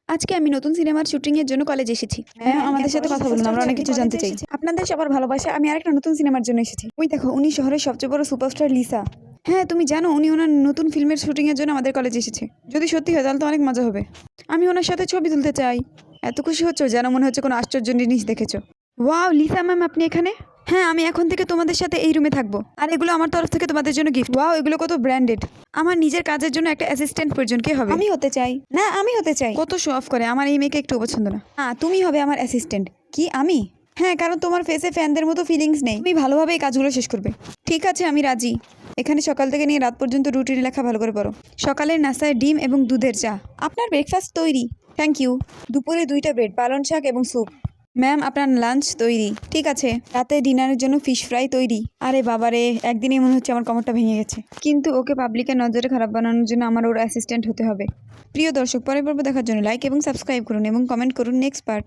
আজকে আমি নতুন সিনেমার শুটিং এর জন্য কলেজ এসেছি। হ্যাঁ, আমাদের সাথে কথা বলুন, আমরা অনেক কিছু জানতে চাই। আপনাদের সবার ভালোবাসা, আমি আরেকটা নতুন সিনেমার জন্য এসেছি। ওই দেখো, উনি শহরের সবচেয়ে বড় সুপারস্টার লিসা। হ্যাঁ, তুমি জানো উনি ওনার নতুন ফিল্মের শুটিং এর জন্য আমাদের কলেজে এসেছে। যদি সত্যি হয় তাহলে তো অনেক মজা হবে। আমি ওনার সাথে ছবি তুলতে চাই। এত খুশি হচ্ছ যেন মনে হচ্ছে কোনো আশ্চর্য জিনিস দেখেছো। ওয়াও, লিসা ম্যাম, আপনি এখানে? হ্যাঁ, আমি এখন থেকে তোমাদের সাথে এই রুমে থাকবো। আর এগুলো আমার তরফ থেকে তোমাদের জন্য গিফট। ওয়াও, এগুলো কত ব্র্যান্ডেড। আমার নিজের কাজের জন্য একটা অ্যাসিস্ট্যান্ট প্রয়োজন। কে হবে? আমি হতে চাই। না, আমি হতে চাই। কত শো অফ করে, আমার এই মেয়েকে একটু পছন্দ না। হ্যাঁ, তুমি হবে আমার অ্যাসিস্ট্যান্ট। কি, আমি? হ্যাঁ, কারণ তোমার ফেসে ফ্যানদের মতো ফিলিংস নেই। তুমি ভালোভাবে এই কাজগুলো শেষ করবে। ঠিক আছে, আমি রাজি। এখানে সকাল থেকে নিয়ে রাত পর্যন্ত রুটিন লেখা ভালো করে পড়ো। সকালের নাস্তায় ডিম এবং দুধের চা। আপনার ব্রেকফাস্ট তৈরি। Thank you. দুপুরে 2টা ব্রেড, পালং শাক এবং স্যুপ। ম্যাম, আপনার লাঞ্চ তৈরি। ঠিক আছে। রাতে ডিনারের জন্য ফিশ ফ্রাই তৈরি। আরে বাবারে, একদিনই মনে হচ্ছে আমার কোমরটা ভেঙে গেছে। কিন্তু ওকে পাবলিকের নজরে খারাপ বানানোর জন্য আমার ওর অ্যাসিস্ট্যান্ট হতে হবে। প্রিয় দর্শক, পরের পর্ব দেখার জন্য লাইক এবং সাবস্ক্রাইব করুন এবং কমেন্ট করুন নেক্সট পার্ট।